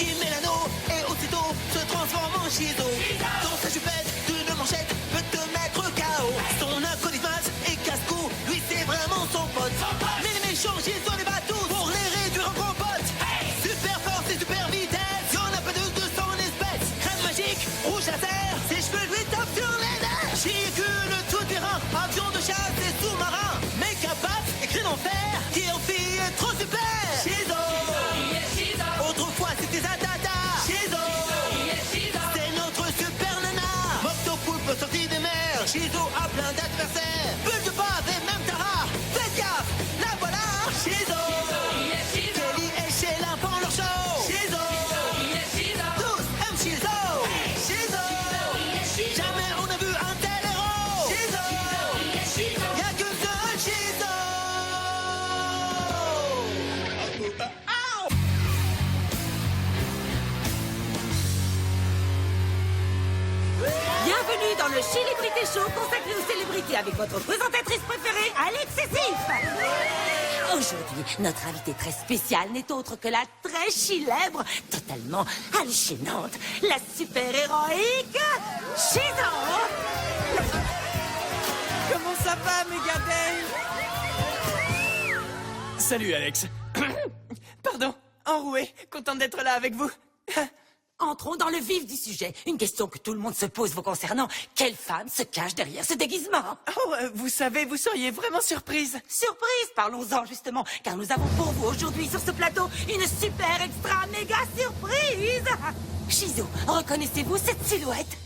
Il met l'anneau et aussitôt se transforme en Shizo. Dans sa jupette d'une manchette peut te mettre KO. Son acolyte et casse-cou, lui c'est vraiment son pote. Mais les méchants Shizo les bat tous pour les réduire en compote. Super force et super vitesse, y'en a pas deux de son espèce. Crème magique, rouge laser, ses cheveux lui tapent sur les nerfs. Chicule tout-terrain, avion de chasse et sous-marin. Méga bat, écrit en fer, qui en fille est trop super. Shizo. Autrefois c'était Zadada. Shizo. C'est notre super nana. Mocto Poulpe sorti des mers. Shizo a plein d'adversaires. Bulle de base et même Tara. Faites gaffe, la voilà. Shizo. Kelly et Sheila font leur show. Shizo. Tous aiment Shizo. Shizo. Jamais on a vu un tel héros. Shizo. Y'a qu'une seule Shizo. Bienvenue dans le Célébrité Show consacré aux célébrités avec votre présentatrice préférée, Alexis. Aujourd'hui, notre invitée très spéciale n'est autre que la très célèbre, totalement hallucinante, la super-héroïque Shizo. Comment ça va, Megadale? Salut, Alex. Pardon, enroué, content d'être là avec vous. Entrons dans le vif du sujet. Une question que tout le monde se pose vous concernant. Quelle femme se cache derrière ce déguisement? Oh, vous savez, vous seriez vraiment surprise. Surprise, parlons-en justement, car nous avons pour vous aujourd'hui sur ce plateau une super extra méga surprise. Shizo, reconnaissez-vous cette silhouette?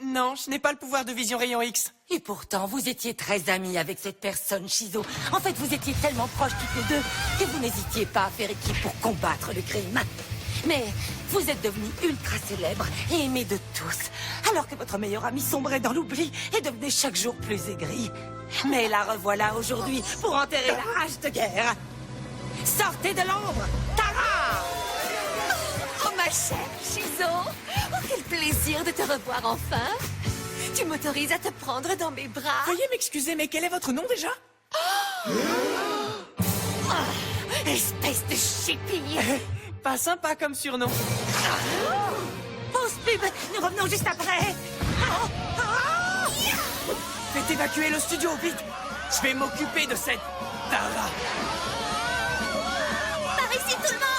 Non, je n'ai pas le pouvoir de vision rayon X. Et pourtant, vous étiez très amis avec cette personne, Shizo. En fait, vous étiez tellement proches toutes les deux que vous n'hésitiez pas à faire équipe pour combattre le crime. Mais vous êtes devenu ultra célèbre et aimé de tous, alors que votre meilleur ami sombrait dans l'oubli et devenait chaque jour plus aigri. Mais la revoilà aujourd'hui pour enterrer la rage de guerre. Sortez de l'ombre, Tara! Oh ma chère Shizo, oh quel plaisir de te revoir enfin. Tu m'autorises à te prendre dans mes bras. Veuillez m'excuser, mais quel est votre nom déjà? Espèce de chipie. Pas sympa comme surnom. Pause pub, nous revenons juste après. Faites évacuer le studio, vite. Je vais m'occuper de cette Tara. Par ici tout le monde.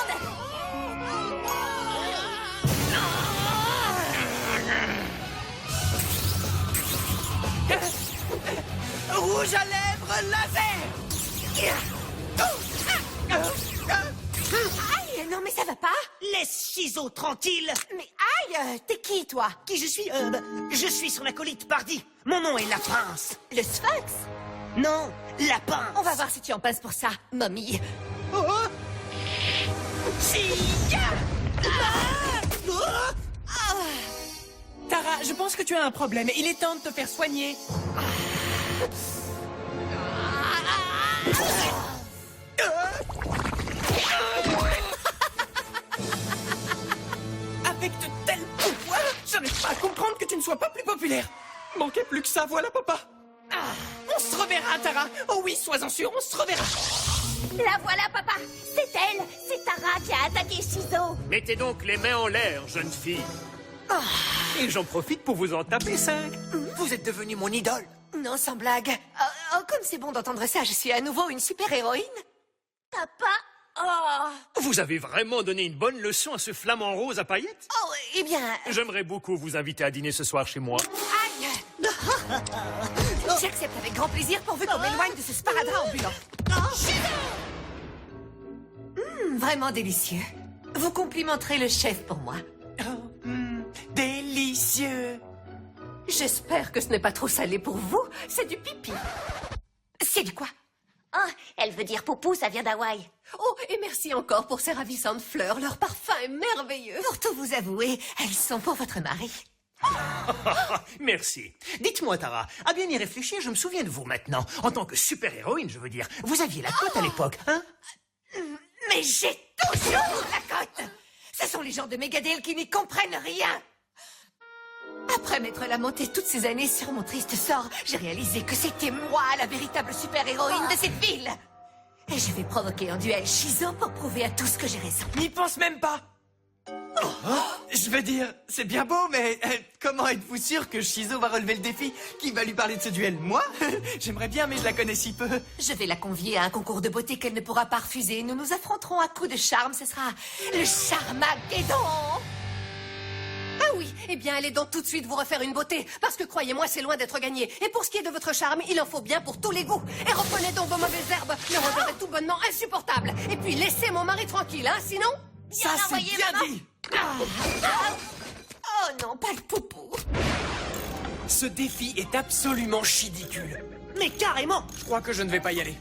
Rouge à lèvres laser. Aïe, non mais ça va pas. Laisse Shizo tranquille. Mais aïe, t'es qui toi? Qui je suis Je suis son acolyte Pardi. Mon nom est Lapince. Le Sphinx? Non, Lapin. On va voir si tu en passes pour ça, momie. Oh, oh. Tara, je pense que tu as un problème. Il est temps de te faire soigner. Avec de tels pouvoirs, j'arrive pas à comprendre que tu ne sois pas plus populaire. Manquait plus que ça, voilà, papa. On se reverra, Tara. Oh oui, sois-en sûr, on se reverra. La voilà, papa. C'est elle. C'est Tara qui a attaqué Shizo. Mettez donc les mains en l'air, jeune fille. Et j'en profite pour vous en taper 5. Vous êtes devenu mon idole. Non, sans blague. Oh, comme c'est bon d'entendre ça, je suis à nouveau une super-héroïne. Papa. Oh. Vous avez vraiment donné une bonne leçon à ce flamant rose à paillettes? Oh, eh bien... J'aimerais beaucoup vous inviter à dîner ce soir chez moi. Aïe. J'accepte avec grand plaisir pourvu qu'on m'éloigne de ce sparadrap ambulant. Vraiment délicieux. Vous complimenterez le chef pour moi. Délicieux. J'espère que ce n'est pas trop salé pour vous. C'est du pipi. C'est du quoi? Oh, elle veut dire poupou, ça vient d'Hawaï. Oh, et merci encore pour ces ravissantes fleurs. Leur parfum est merveilleux. Pour tout vous avouer, elles sont pour votre mari. Merci. Dites-moi, Tara, à bien y réfléchir, je me souviens de vous maintenant. En tant que super-héroïne, je veux dire. Vous aviez la cote à l'époque, hein? Mais j'ai toujours la cote. Ce sont les gens de Megadale qui n'y comprennent rien. Après m'être lamenté toutes ces années sur mon triste sort, j'ai réalisé que c'était moi la véritable super-héroïne de cette ville. Et je vais provoquer un duel Shizo pour prouver à tous que j'ai raison. N'y pense même pas. Je veux dire, c'est bien beau, mais comment êtes-vous sûr que Shizo va relever le défi? Qui va lui parler de ce duel? Moi? J'aimerais bien, mais je la connais si peu. Je vais la convier à un concours de beauté qu'elle ne pourra pas refuser. Nous nous affronterons à coups de charme. Ce sera le Charmageddon. Ah oui, eh bien allez donc tout de suite vous refaire une beauté. Parce que croyez-moi, c'est loin d'être gagné. Et pour ce qui est de votre charme, il en faut bien pour tous les goûts. Et reprenez donc vos mauvaises herbes. Le revers est tout bonnement insupportable. Et puis laissez mon mari tranquille, hein, sinon... Ça, c'est envoyé, bien maman. dit. Oh non, pas le poupou. Ce défi est absolument chidicule. Mais carrément! Je crois que je ne vais pas y aller.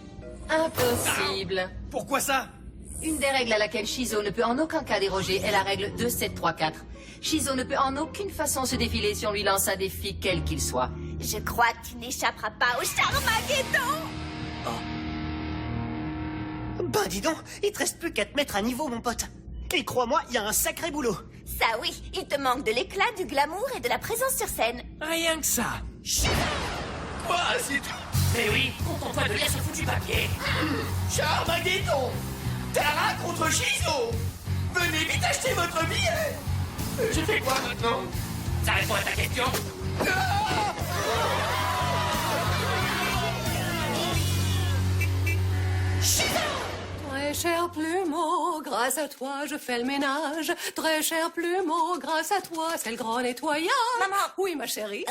Impossible. Pourquoi ça? Une des règles à laquelle Shizo ne peut en aucun cas déroger est la règle 2-7-3-4. Shizo ne peut en aucune façon se défiler si on lui lance un défi quel qu'il soit. Je crois que tu n'échapperas pas au Charmageddon. Ben dis donc, il te reste plus qu'à te mettre à niveau, mon pote. Et crois-moi, il y a un sacré boulot. Ça oui, il te manque de l'éclat, du glamour et de la présence sur scène. Rien que ça. Mais oui, contente-toi de lire ce foutu papier. Charmageddon! Tara contre Shizo! Venez vite acheter votre billet! Je fais quoi maintenant? Ça répond à ta question? Très cher plumeau, grâce à toi je fais le ménage. Très cher plumeau, grâce à toi c'est le grand nettoyage. Maman. Oui, ma chérie.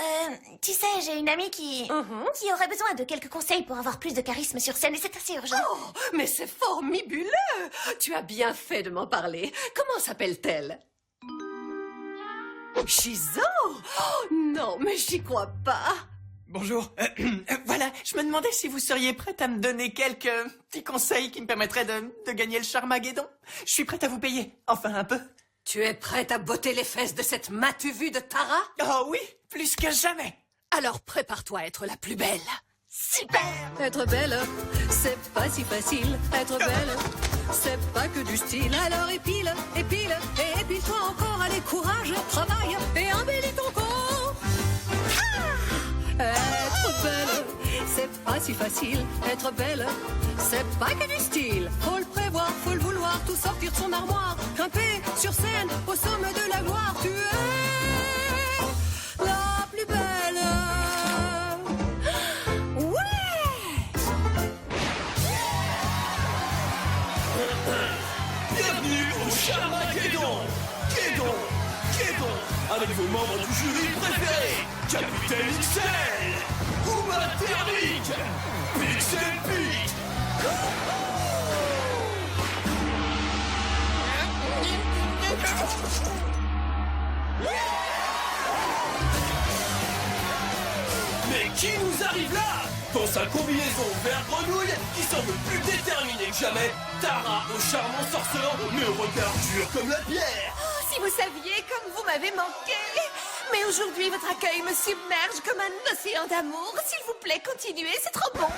Tu sais, j'ai une amie qui aurait besoin de quelques conseils pour avoir plus de charisme sur scène et c'est assez urgent. Oh, mais c'est formidable. Tu as bien fait de m'en parler. Comment s'appelle-t-elle? Shizo? Oh, non, mais j'y crois pas. Bonjour. Voilà, je me demandais si vous seriez prête à me donner quelques petits conseils qui me permettraient de gagner le Charmageddon. Je suis prête à vous payer. Enfin, un peu. Tu es prête à botter les fesses de cette matu-vue de Tara? Oh oui, plus que jamais. Alors prépare-toi à être la plus belle. Super! Être belle, c'est pas si facile. Être belle, c'est pas que du style. Alors épile, épile, et épile-toi encore. Allez, courage, travaille et embellis ton corps. Être belle, c'est pas si facile. Être belle, c'est pas que du style. Faut le prévoir, faut le vouloir, tout sortir de son armoire. Grimper sur scène, au sommet de la gloire. Tu es la plus belle. Bienvenue au Charmageddon! Guédon! Avec vos membres du jury préférés! Capitaine XL! Kuma Thermique! Pixel Pete! Mais qui nous arrive là? Dans sa combinaison vert grenouille, qui semble plus déterminée que jamais, Tara au charmant sorcelant, mais au regard dur comme la pierre! Si vous saviez comme vous m'avez manqué. Mais aujourd'hui, votre accueil me submerge comme un océan d'amour. S'il vous plaît, continuez, c'est trop bon.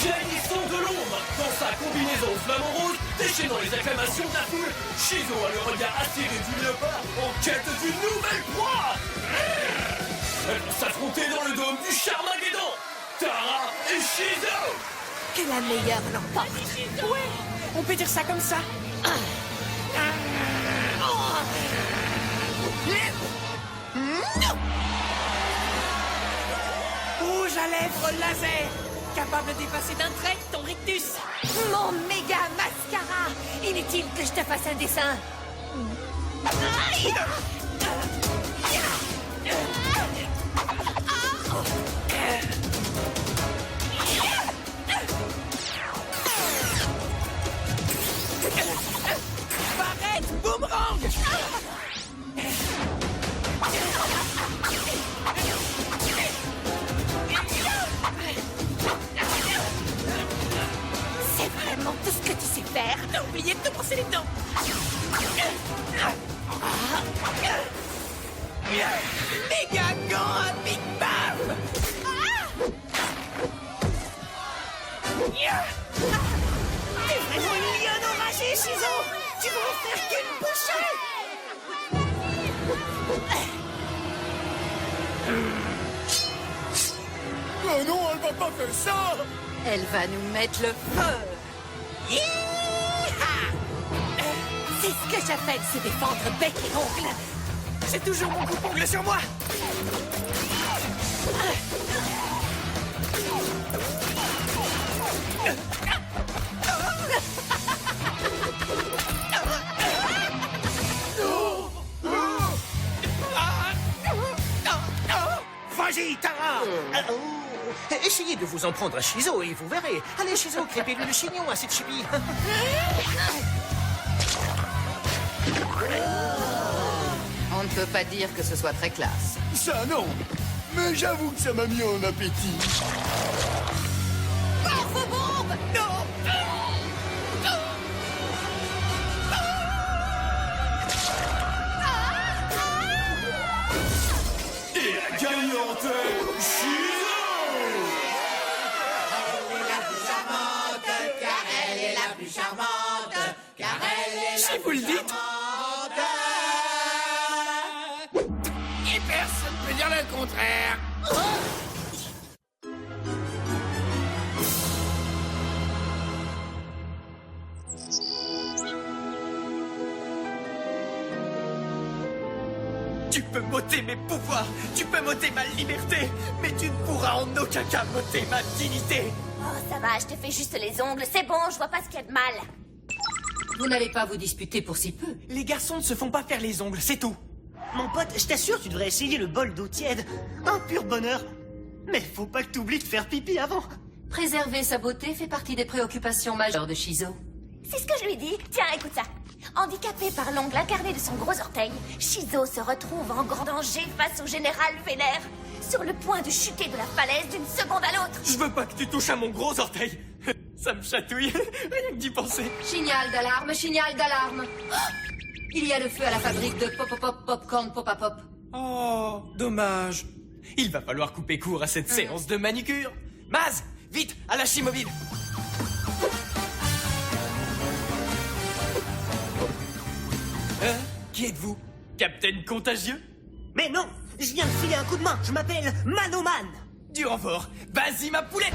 Jaillissant de l'ombre, dans sa combinaison flamant rose, déchaînant les acclamations de la foule, Shizo a le regard attiré du léopard en quête d'une nouvelle proie. Elles vont s'affronter dans le dôme du Charmageddon. Tara et Shizo. Que la meilleure l'emporte. Ouais, on peut dire ça comme ça. Rouge à lèvres laser, capable de dépasser d'un trait ton rictus. Mon méga mascara. Inutile que je te fasse un dessin. Barrette boomerang. C'est vraiment tout ce que tu sais faire. T'as oublié de te brosser les dents. Méga gant à Big Bam. T'es vraiment une lionne enragée, Shizo. Tu vas en faire qu'une bouchée. Oh non, elle va pas faire ça! Elle va nous mettre le feu. C'est ce que j'appelle se défendre bec et ongle. J'ai toujours mon coupe-ongle sur moi. Vas-y, Tara. Essayez de vous en prendre à Shizo et vous verrez. Allez, Shizo, crépez-lui le chignon à cette chipie. On ne peut pas dire que ce soit très classe. Ça, non! Mais j'avoue que ça m'a mis en appétit. Et la gagnante est Shizo. Si vous le dites. Et personne ne peut dire le contraire. Tu peux m'ôter mes pouvoirs, tu peux m'ôter ma liberté, mais tu ne pourras en aucun cas m'ôter ma dignité. Oh, ça va, je te fais juste les ongles. C'est bon, je vois pas ce qu'il y a de mal. Vous n'allez pas vous disputer pour si peu. Les garçons ne se font pas faire les ongles, c'est tout. Mon pote, je t'assure, tu devrais essayer le bol d'eau tiède. Un pur bonheur. Mais faut pas que t'oublies de faire pipi avant. Préserver sa beauté fait partie des préoccupations majeures de Shizo. C'est ce que je lui dis. Tiens, écoute ça. Handicapé par l'ongle incarné de son gros orteil, Shizo se retrouve en grand danger face au général Vénère, sur le point de chuter de la falaise d'une seconde à l'autre. Je veux pas que tu touches à mon gros orteil. Ça me chatouille, rien que d'y penser. Signal d'alarme, signal d'alarme. Il y a le feu à la fabrique de popcorn pop-a-pop. Oh, dommage. Il va falloir couper court à cette séance de manucure. Maz, vite, à la scie mobile. Qui êtes-vous? Capitaine Contagieux? Mais non, je viens de filer un coup de main. Je m'appelle Manoman. Du renfort. Vas-y, ma poulette.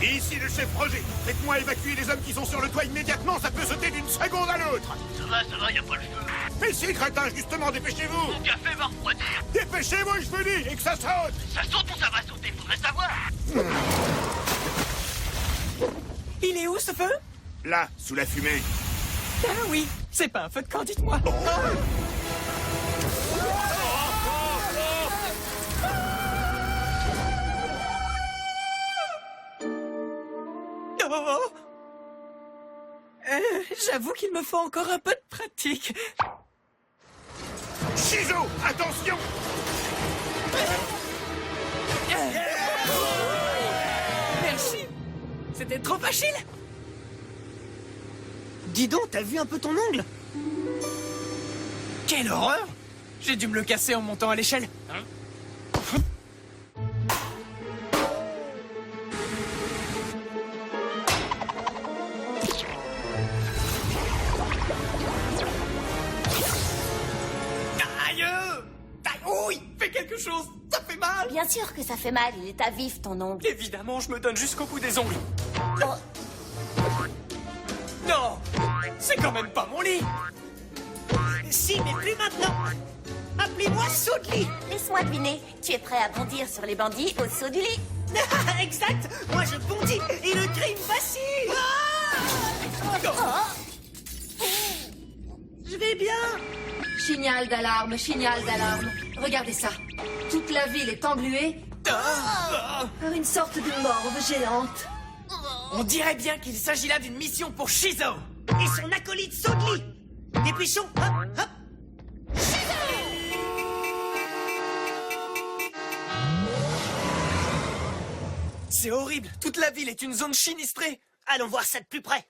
Ici le chef Roger. Faites-moi évacuer les hommes qui sont sur le toit immédiatement, ça peut sauter d'une seconde à l'autre. Ça va, y a pas le feu. Mais si, crétin, justement, dépêchez-vous. Mon café va refroidir. Dépêchez-moi, je vous dis, et que ça saute. Ça saute ou ça va sauter, faudrait savoir. Il est où, ce feu? Là, sous la fumée. Ah oui, c'est pas un feu de camp, dites-moi. Oh. J'avoue qu'il me faut encore un peu de pratique. Shizo, attention. Merci. C'était trop facile. Dis donc, t'as vu un peu ton ongle? Quelle horreur! J'ai dû me le casser en montant à l'échelle. Aïe! Aïe! Oui! Fais quelque chose! Ça fait mal! Bien sûr que ça fait mal, il est à vif ton ongle. Évidemment, je me donne jusqu'au bout des ongles. Oh, Non! C'est quand même pas mon lit! Si, mais plus maintenant. Appelez-moi Saut-de-lit. laisse-moi deviner, tu es prêt à bondir sur les bandits au saut du lit. Exact. Moi, je bondis et le crime facile. Je vais bien. Signal d'alarme, signal d'alarme. Regardez ça. Toute la ville est engluée par une sorte de morve géante. On dirait bien qu'il s'agit là d'une mission pour Shizo! Et son acolyte Saut-de-lit. Dépêchons. Hop, hop. C'est horrible! Toute la ville est une zone sinistrée! Allons voir ça de plus près.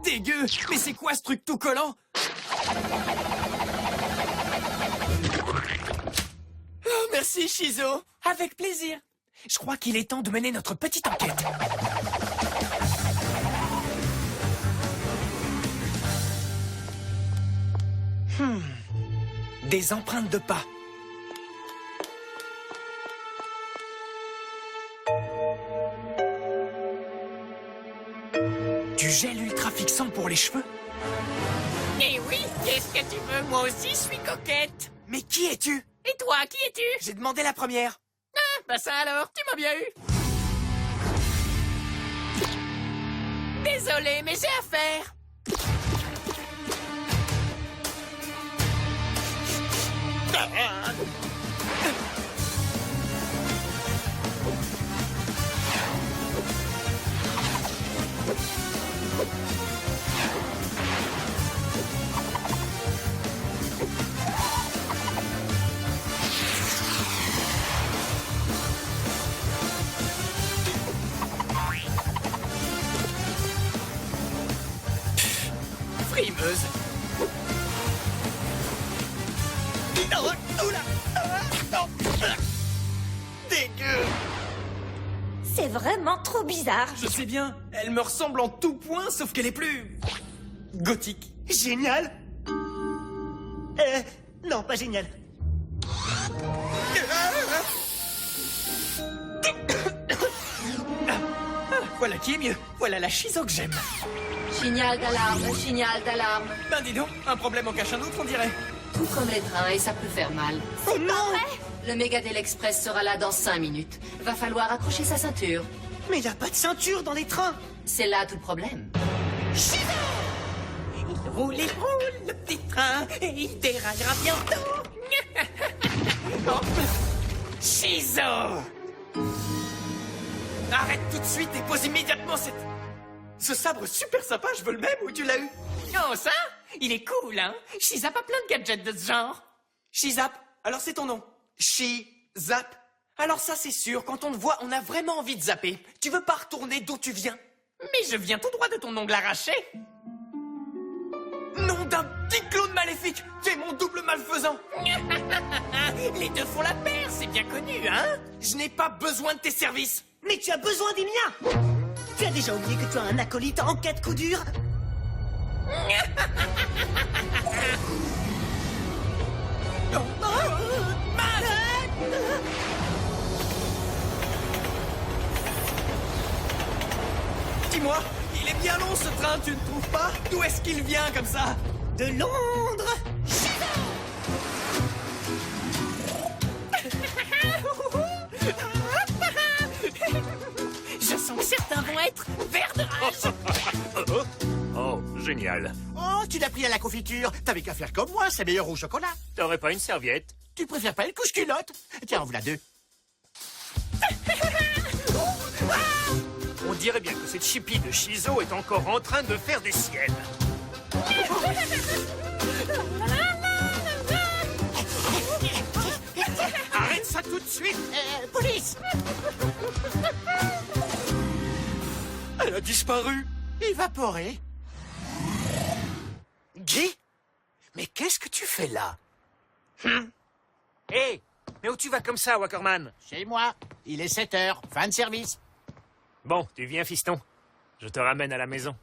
Dégueu! Mais c'est quoi ce truc tout collant? Oh, merci, Shizo! Avec plaisir! Je crois qu'il est temps de mener notre petite enquête. Des empreintes de pas. Du gel ultra fixant pour les cheveux. Eh oui, qu'est-ce que tu veux? Moi aussi, je suis coquette. Mais qui es-tu? Et toi, qui es-tu? J'ai demandé la première. Ah, bah ça alors, tu m'as bien eu. Désolé, mais j'ai affaire. Frimeuse. Oula. Non. Dégueu. C'est vraiment trop bizarre. Je sais bien, elle me ressemble en tout point, sauf qu'elle est plus... gothique. Génial. Non, pas génial. Voilà qui est mieux. Voilà la Shizo que j'aime. Signal d'alarme, signal d'alarme. Ben dis donc, un problème en cache un autre, on dirait. Tout comme les trains et ça peut faire mal. C'est pas vrai. Le Megadel Express sera là dans 5 minutes. Va falloir accrocher sa ceinture. Mais y a pas de ceinture dans les trains. C'est là tout le problème. Il roule, le petit train, et il déraillera bientôt. Oh. Shizo! Arrête tout de suite et pose immédiatement cette... Ce sabre super sympa, je veux le même, où tu l'as eu? Oh, ça? Il est cool, hein? Shizap a plein de gadgets de ce genre. Shizap, alors c'est ton nom. Shizap. Alors ça c'est sûr, quand on te voit, on a vraiment envie de zapper. Tu veux pas retourner d'où tu viens? Mais je viens tout droit de ton ongle arraché. Nom d'un petit clone maléfique! T'es mon double malfaisant! Les deux font la paire, c'est bien connu, hein? Je n'ai pas besoin de tes services! Mais tu as besoin des miens. Tu as déjà oublié que tu as un acolyte en cas de coup dur? Dis-moi, il est bien long ce train, tu ne trouves pas? D'où est-ce qu'il vient comme ça? De Londres. Je sens que certains vont être verts de rage. Oh, génial. Oh, tu l'as pris à la confiture. T'avais qu'à faire comme moi, c'est meilleur au chocolat. T'aurais pas une serviette? Tu préfères pas une couche-culotte? Tiens, en voilà deux. On dirait bien que cette chipie de Shizo est encore en train de faire des siennes. Arrête ça tout de suite! Police. Elle a disparu! Évaporé. Guy? Mais qu'est-ce que tu fais là? Hé! Mais où tu vas comme ça, Wackerman? Chez moi. Il est 7 heures. Fin de service. Bon, tu viens, fiston. Je te ramène à la maison.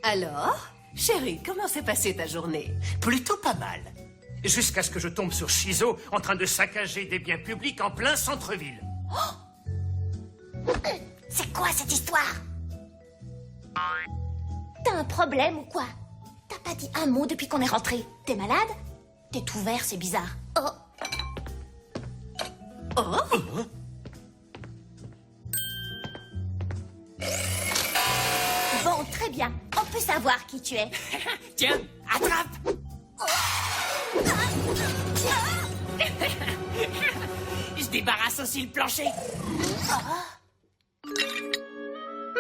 Alors, chérie, comment s'est passée ta journée? Plutôt pas mal. Jusqu'à ce que je tombe sur Shizo en train de saccager des biens publics en plein centre-ville. C'est quoi cette histoire? T'as un problème ou quoi? T'as pas dit un mot depuis qu'on est rentré. T'es malade? T'es tout vert, c'est bizarre. Oh. Oh, Bon, très bien. On peut savoir qui tu es. Tiens, attrape! Je débarrasse aussi le plancher.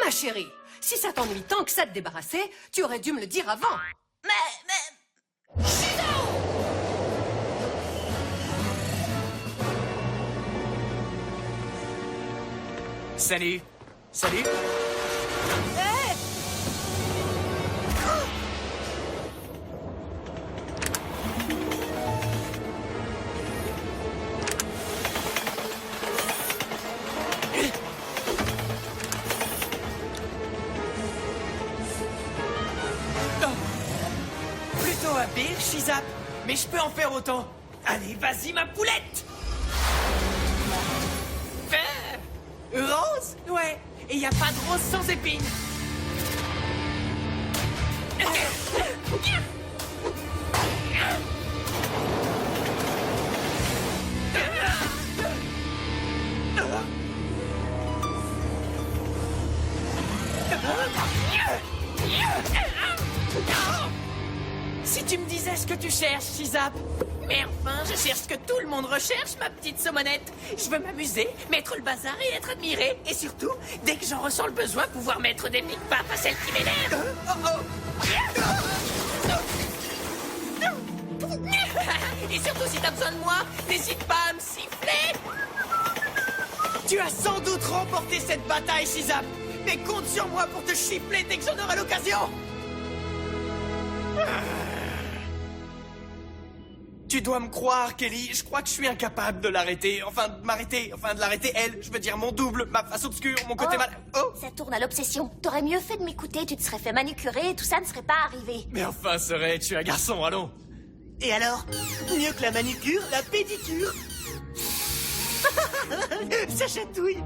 ma chérie, si ça t'ennuie tant que ça de débarrasser, tu aurais dû me le dire avant. Salut. Salut. Plutôt habile, Zap, mais je peux en faire autant. Allez, vas-y, ma poulette. Rose? Ouais, et y a pas de rose sans épines. Si tu me disais ce que tu cherches, Shizap. Mais enfin, je cherche ce que tout le monde recherche, ma petite saumonette. Je veux m'amuser, mettre le bazar et être admiré. Et surtout, dès que j'en ressens le besoin, pouvoir mettre des piques-papes à celles qui m'énervent. Et surtout, si t'as besoin de moi, n'hésite pas à me siffler. Tu as sans doute remporté cette bataille, Shizap. Mais compte sur moi pour te chifler dès que j'en aurai l'occasion. Tu dois me croire, Kelly. Je crois que je suis incapable de l'arrêter. Enfin, de m'arrêter. Enfin, de l'arrêter, elle. Je veux dire, mon double, ma face obscure, mon côté mal... Oh! Ça tourne à l'obsession. T'aurais mieux fait de m'écouter, tu te serais fait manicurer et tout ça ne serait pas arrivé. Mais enfin, Sorey, tu es un garçon, allons. Et alors? Mieux que la manicure, la pédicure. Ça chatouille.